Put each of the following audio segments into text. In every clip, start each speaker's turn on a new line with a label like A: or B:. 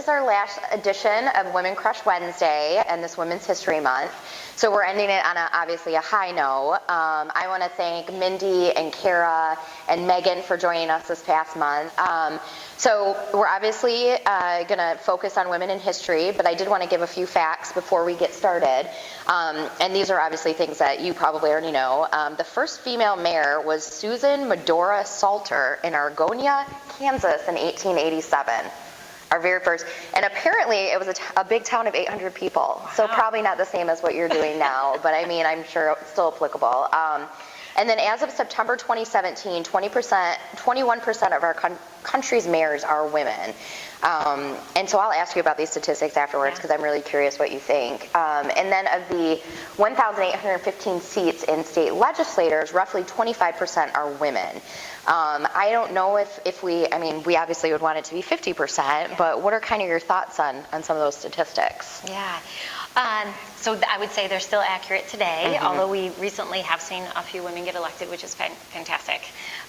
A: is our last edition of Women Crush Wednesday and this Women's History Month. So we're ending it on obviously a high note. I want to thank Mindy and Kara and Megan for joining us this past month. So we're obviously going to focus on women in history, but I did want to give a few facts before we get started. And these are obviously things that you probably already know. The first female mayor was Susan Medora Salter in Argonia, Kansas in 1887. Our very first, and apparently it was a big town of 800 people, so probably not the same as what you're doing now, but I mean, I'm sure it's still applicable. And then as of September 2017, 21% of our country's mayors are women. And so I'll ask you about these statistics afterwards because I'm really curious what you think. And then of the 1,815 seats in state legislators, roughly 25% are women. I don't know if we obviously would want it to be 50%, but what are kind of your thoughts on some of those statistics?
B: Yeah. So I would say they're still accurate today, although we recently have seen a few women get elected, which is fantastic.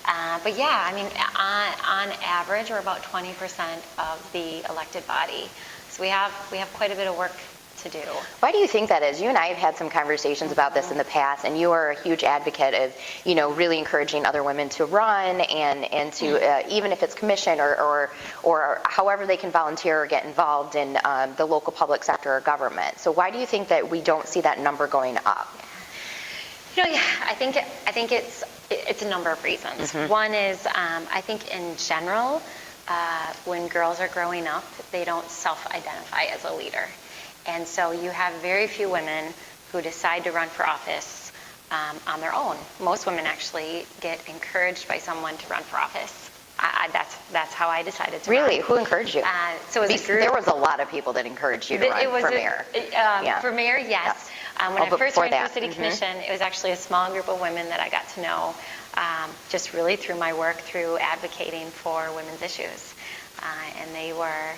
B: But yeah, I mean, on average, we're about 20% of the elected body. So we have quite a bit of work to do.
A: Why do you think that is? You and I have had some conversations about this in the past, and you are a huge advocate of, really encouraging other women to run and to even if it's commission or however they can volunteer or get involved in the local public sector or government. So why do you think that we don't see that number going up?
B: I think it's a number of reasons. One is I think in general, when girls are growing up, they don't self-identify as a leader. And so you have very few women who decide to run for office on their own. Most women actually get encouraged by someone to run for office. That's how I decided to
A: Really?
B: run.
A: Who encouraged you?
B: So as a group,
A: there was a lot of people that encouraged you to run for mayor.
B: For mayor, yes. When I first ran for city commission, it was actually a small group of women that I got to know just really through my work through advocating for women's issues. And they were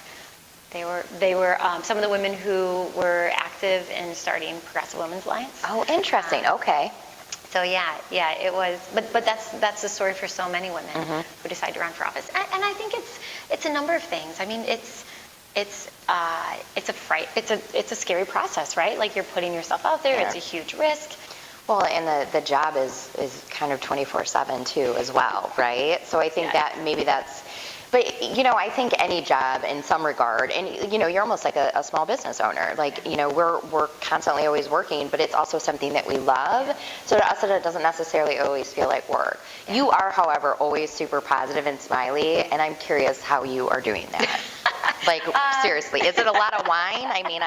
B: some of the women who were active in starting Progressive Women's Alliance.
A: Oh, interesting. Okay.
B: So yeah, it was. But that's the story for so many women who decide to run for office. And I think it's a number of things. I mean, it's a scary process, right? Like you're putting yourself out there. Yeah. It's a huge risk.
A: Well, and the job is kind of 24/7 too, as well, right? So I think that maybe that's. But, I think any job in some regard, and, you're almost like a small business owner. Like, we're constantly always working, but it's also something that we love. So to us, it doesn't necessarily always feel like work. You are, however, always super positive and smiley, and I'm curious how you are doing that. Like, seriously, is it a lot of wine? I mean,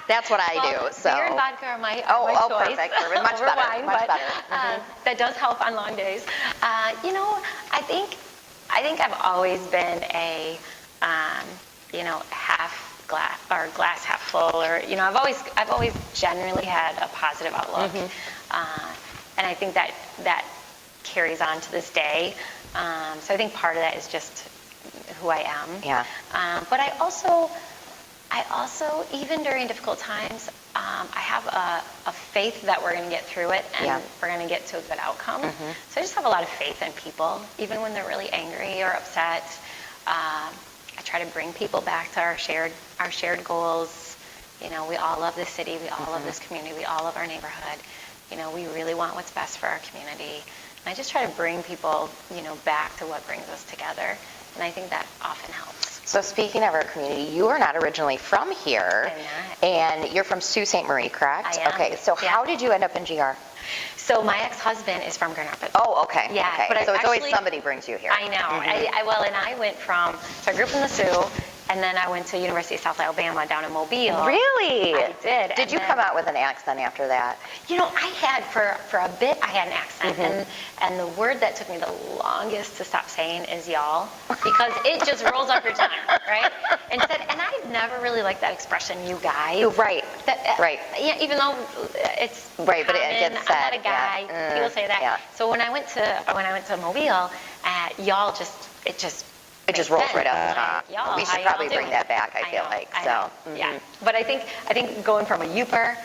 A: that's what I do. So.
B: Beer and vodka are my choice.
A: Perfect. Much better.
B: Wine,
A: much better.
B: That does help on long days. I think I've always been a, half glass or glass half full, or I've always generally had a positive outlook, and I think that carries on to this day. So I think part of that is just who I am.
A: Yeah.
B: But I also, even during difficult times, I have a faith that we're going to get through it and we're going to get to a good outcome. So I just have a lot of faith in people, even when they're really angry or upset. I try to bring people back to our shared goals. We all love this city. We all love this community. We all love our neighborhood. We really want what's best for our community. And I just try to bring people, back to what brings us together. And I think that often helps.
A: So speaking of our community, you are not originally from here.
B: I'm not.
A: And you're from Sault Ste. Marie, correct?
B: I am.
A: Okay, so how did you end up in GR?
B: So my ex-husband is from Grand Rapids.
A: Oh, okay.
B: Yeah.
A: Okay.
B: But
A: so it's always somebody brings you here.
B: I know. And I went so I grew up in the Sioux, and then I went to University of South Alabama down in Mobile.
A: Really?
B: I did.
A: Did you come out with an accent after that?
B: I had, for a bit, I had an accent. And the word that took me the longest to stop saying is y'all, because it just rolls off your tongue, right? And I've never really liked that expression, you guys.
A: Right. Right.
B: Yeah, even though it's
A: right, but it gets said.
B: I'm not a guy.
A: Yeah.
B: People say that.
A: Yeah.
B: So when I went to Mobile, y'all it just
A: rolls right off the top.
B: Y'all,
A: we should probably bring that back, I feel like.
B: Yeah. But I think going from a Yooper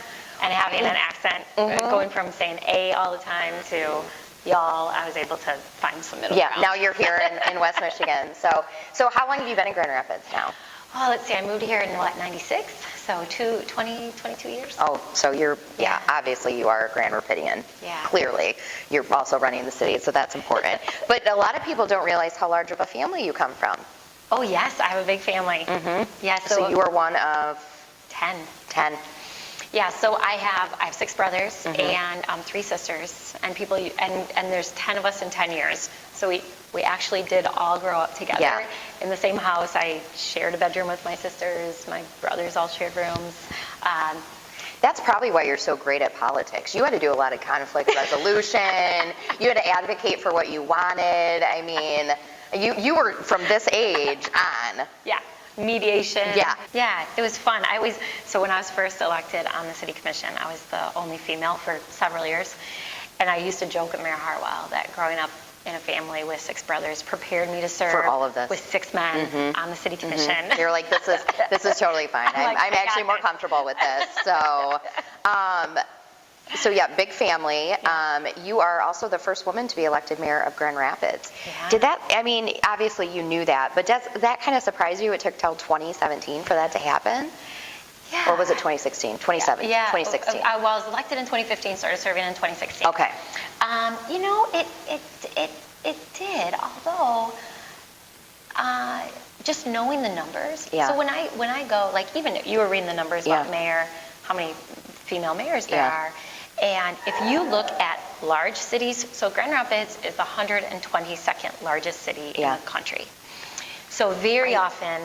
B: and having an accent, going from saying A all the time to y'all, I was able to find some middle ground.
A: Now you're here in West Michigan. So how long have you been in Grand Rapids now?
B: Oh, let's see, I moved here in, 96? So 22 years.
A: Oh, so you're,
B: Yeah.
A: obviously you are a Grand Rapidian.
B: Yeah.
A: Clearly. You're also running the city, so that's important. But a lot of people don't realize how large of a family you come from.
B: Oh, yes, I have a big family.
A: Mm-hmm.
B: Yeah,
A: So you are one of
B: 10.
A: 10.
B: Yeah, so I have 6 brothers
A: Mm-hmm.
B: and 3 sisters, and there's 10 of us in 10 years. So we actually did all grow up together
A: Yeah.
B: in the same house. I shared a bedroom with my sisters. My brothers all shared rooms.
A: That's probably why you're so great at politics. You had to do a lot of conflict resolution. You had to advocate for what you wanted. I mean, you were from this age on.
B: Yeah, mediation.
A: Yeah.
B: Yeah, it was fun. So when I was first elected on the city commission, I was the only female for several years. And I used to joke with Mayor Harwell that growing up in a family with 6 brothers prepared me to serve
A: For all of this.
B: with 6 men on the city commission.
A: You're like, this is totally fine.
B: I'm like,
A: I'm
B: I
A: actually
B: got
A: more
B: this.
A: comfortable with this. So yeah, big family. You are also the first woman to be elected mayor of Grand Rapids.
B: Yeah.
A: Did that, I mean, obviously you knew that, but does that kind of surprise you? It took till 2017 for that to happen?
B: Yeah.
A: Or was it 2016? 2017?
B: Yeah.
A: 2016.
B: I was elected in 2015, started serving in 2016.
A: Okay.
B: It did, although just knowing the numbers.
A: Yeah.
B: So when I go, like even you were reading the numbers about
A: Yeah.
B: mayor, how many female mayors there
A: Yeah.
B: are. And if you look at large cities, so Grand Rapids is the 122nd largest city in
A: Yeah.
B: the country. So very often,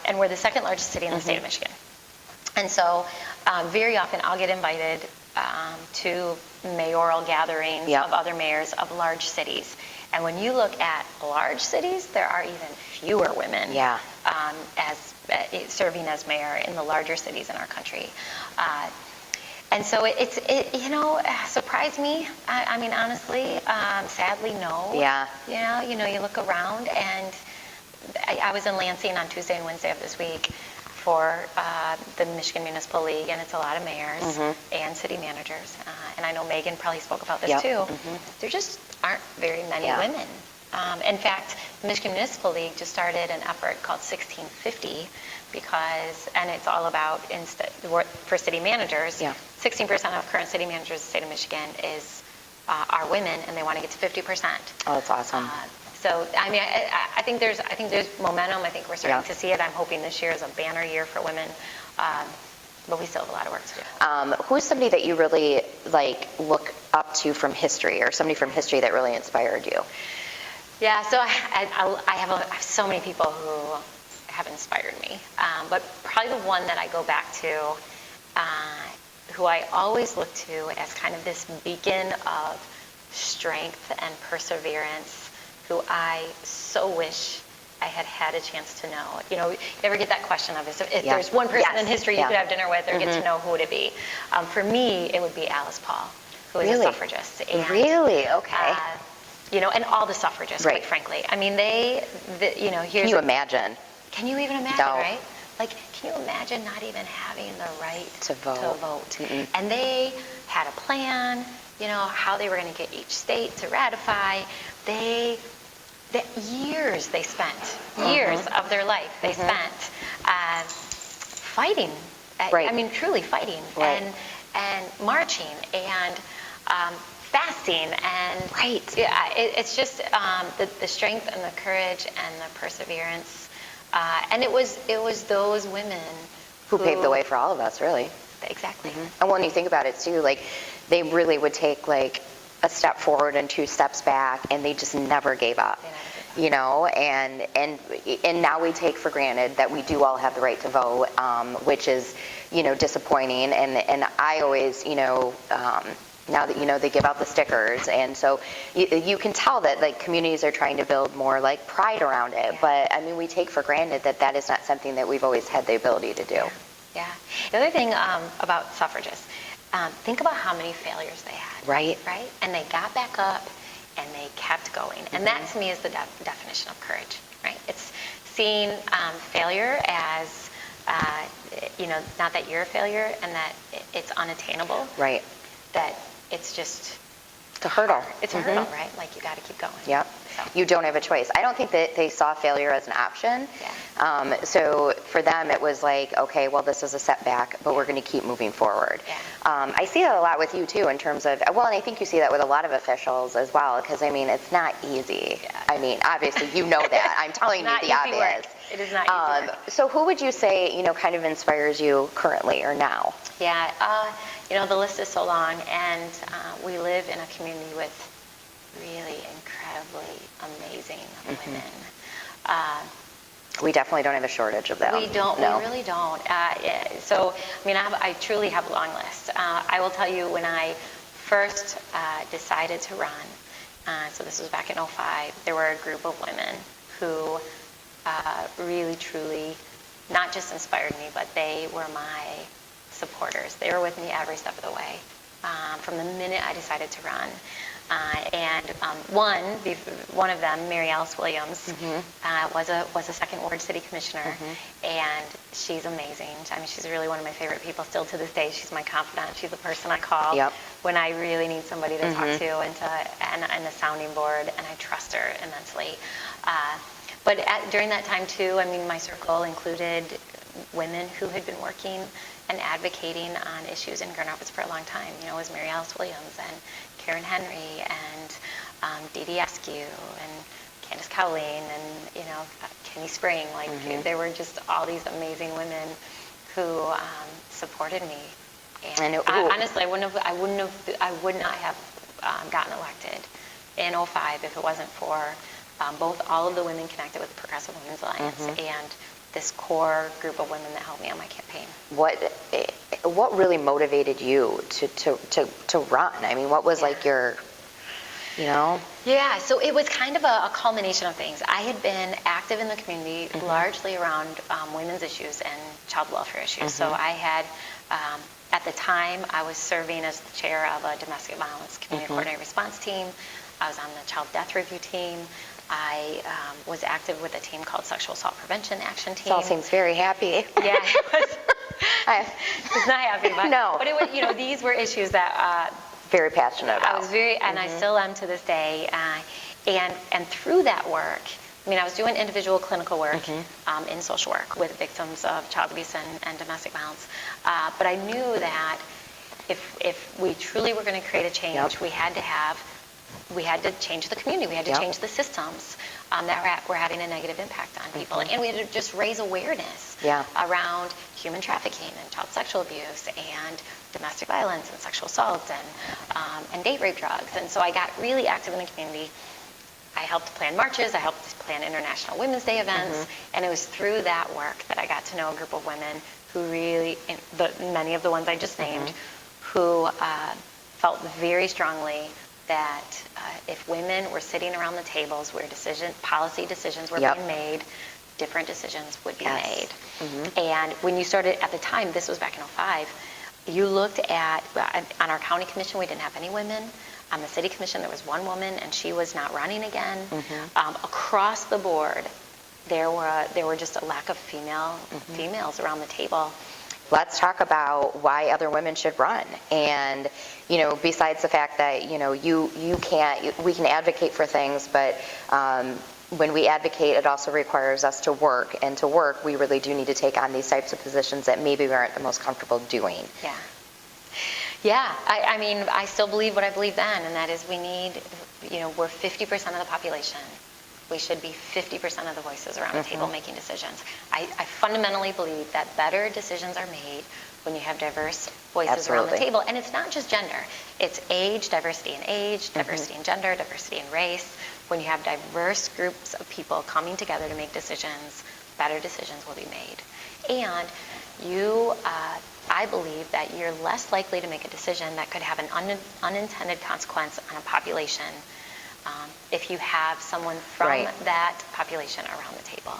B: and we're the 2nd largest city in the state of Michigan. And so very often I'll get invited to mayoral gatherings
A: Yeah.
B: of other mayors of large cities. And when you look at large cities, there are even fewer women
A: Yeah.
B: serving as mayor in the larger cities in our country. And so it surprised me. I mean, honestly, sadly, no.
A: Yeah.
B: You look around, and I was in Lansing on Tuesday and Wednesday of this week for the Michigan Municipal League, and it's a lot of mayors and city managers. And I know Megan probably spoke about this
A: Yep.
B: too. There just aren't very many
A: Yeah.
B: women. In fact, the Michigan Municipal League just started an effort called 1650 and it's all about for city managers.
A: Yeah.
B: 16% of current city managers in the state of Michigan are women, and they want to get to 50%.
A: Oh, that's awesome.
B: So I mean, I think there's momentum. I think we're starting
A: Yeah.
B: to see it. I'm hoping this year is a banner year for women, but we still have a lot of work to do.
A: Who's somebody that you really look up to from history, or somebody from history that really inspired you?
B: Yeah, so I have so many people who have inspired me, but probably the one that I go back to, who I always look to as kind of this beacon of strength and perseverance, who I so wish I had had a chance to know. You ever get that question of if
A: Yeah.
B: there's one person
A: Yes.
B: in history you
A: Yeah.
B: could have dinner with or get to know, who would it be? For me, it would be Alice Paul, who is
A: Really?
B: a suffragist. And,
A: Really? Okay.
B: and all the suffragists,
A: Right.
B: quite frankly. I mean, here's...
A: Can you imagine?
B: Can you even imagine,
A: No.
B: right? Can you imagine not even having the right
A: To vote. Mm-mm.
B: And they had a plan, how they were going to get each state to ratify. Years they spent, years of their life they spent fighting.
A: Right.
B: I mean, truly fighting.
A: Right.
B: And marching and fasting and
A: Right.
B: yeah, it's just the strength and the courage and the perseverance, and it was those women
A: Who paved the way for all of us, really.
B: Exactly.
A: And when you think about it too, they really would take a step forward and 2 steps back, and they just never gave up. And now we take for granted that we do all have the right to vote, which is disappointing. And I always now that they give out the stickers, and so you can tell that communities are trying to build more pride around it.
B: Yeah.
A: But I mean, we take for granted that is not something that we've always had the ability to do.
B: Yeah. The other thing about suffragists, think about how many failures they had.
A: Right.
B: Right? And they got back up and they kept going. And that to me is the definition of courage, right? It's seeing failure as, not that you're a failure and that it's unattainable.
A: Right.
B: That it's just
A: a hurdle.
B: It's a hurdle, right? Like, you got to keep going.
A: Yep.
B: So.
A: You don't have a choice. I don't think that they saw failure as an option.
B: Yeah.
A: So for them, it was like, okay, well, this is a setback, but we're going to keep moving forward.
B: Yeah.
A: I see that a lot with you, too, in terms of, well, and I think you see that with a lot of officials as well, because, I mean, it's not easy. Yeah. I mean, obviously, you know that. I'm telling you the obvious.
B: Work. It is not easy work.
A: So who would you say, kind of inspires you currently or now?
B: Yeah, the list is so long, and we live in a community with really incredibly amazing women.
A: We definitely don't have a shortage of them.
B: We don't.
A: No.
B: We really don't. So, I mean, I truly have a long list. I will tell you, when I first decided to run, so this was back in '05, there were a group of women who really, truly, not just inspired me, but they were my supporters. They were with me every step of the way, from the minute I decided to run. One of them, Mary Alice Williams, was a second ward city commissioner, and she's amazing. I mean, she's really one of my favorite people still to this day. She's my confidant. She's the person I call when I really need somebody to talk to and a sounding board, and I trust her immensely. But during that time too, I mean, my circle included women who had been working and advocating on issues in Grand Rapids for a long time. It was Mary Alice Williams and Karen Henry and Dee Dee Askew and Candace Cowling and, Kenny Spring. Like, there were just all these amazing women who supported me. And honestly, I would not have gotten elected in '05 if it wasn't for both all of the women connected with the Progressive Women's Alliance and this core group of women that helped me on my campaign.
A: What really motivated you to run? I mean, what was like your,
B: Yeah, so it was kind of a culmination of things. I had been active in the community largely around women's issues and child welfare issues. So I had, at the time, I was serving as the chair of a domestic violence community coordinated response team. I was on the child death review team. I was active with a team called Sexual Assault Prevention Action Team.
A: It all seems very happy.
B: Yeah, I was not happy, but
A: no.
B: But it was, these were issues that
A: very passionate about.
B: I was and I still am to this day. And through that work, I mean, I was doing individual clinical work in social work with victims of child abuse and domestic violence. But I knew that if we truly were going to create a change, we had to change the community. We had to change the systems that were having a negative impact on people. And we had to just raise awareness around human trafficking and child sexual abuse and domestic violence and sexual assault and date rape drugs. And so I got really active in the community. I helped plan marches. I helped plan International Women's Day events. And it was through that work that I got to know a group of women who really, many of the ones I just named, who felt very strongly that if women were sitting around the tables where policy decisions were being made, different decisions would be made. And when you started, at the time, this was back in '05, you looked at, on our county commission, we didn't have any women. On the city commission, there was one woman, and she was not running again. Across the board, there were just a lack of females around the table.
A: Let's talk about why other women should run. And, besides the fact that, we can advocate for things, but when we advocate, it also requires us to work. And to work, we really do need to take on these types of positions that maybe we aren't the most comfortable doing.
B: Yeah. Yeah, I mean, I still believe what I believed then, and that is we need, we're 50% of the population. We should be 50% of the voices around the table making decisions. I fundamentally believe that better decisions are made when you have diverse voices around the table. And it's not just gender. It's diversity in age, diversity in gender, diversity in race. When you have diverse groups of people coming together to make decisions, better decisions will be made. And I believe that you're less likely to make a decision that could have an unintended consequence on a population if you have someone from that population around the table.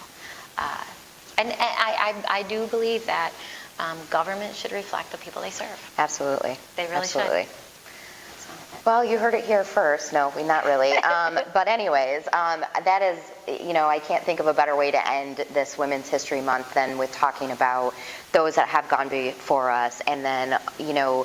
B: And I do believe that government should reflect the people they serve.
A: Absolutely.
B: They really should.
A: Well, you heard it here first. No, not really. But anyways, that is, I can't think of a better way to end this Women's History Month than with talking about those that have gone before us. And then, you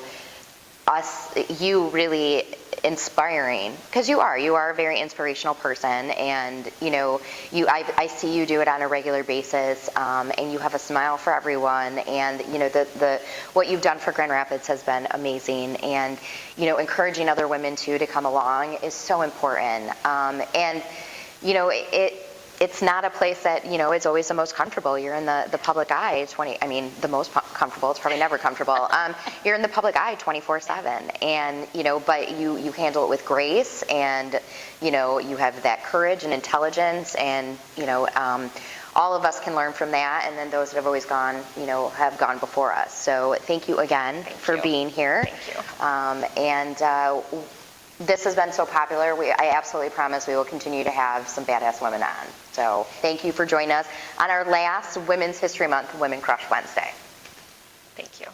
A: really inspiring, because you are a very inspirational person, and I see you do it on a regular basis, and you have a smile for everyone, and the what you've done for Grand Rapids has been amazing, and encouraging other women too to come along is so important, and it's not a place that, it's always the most comfortable. You're in the public eye the most comfortable, it's probably never comfortable. You're in the public eye 24/7, and, but you handle it with grace, and, you have that courage and intelligence, and, all of us can learn from that, and then those that have always gone, have gone before us. So thank you again for being here.
B: Thank you.
A: This has been so popular. I absolutely promise we will continue to have some badass women on. So thank you for joining us on our last Women's History Month, Women Crush Wednesday.
B: Thank you.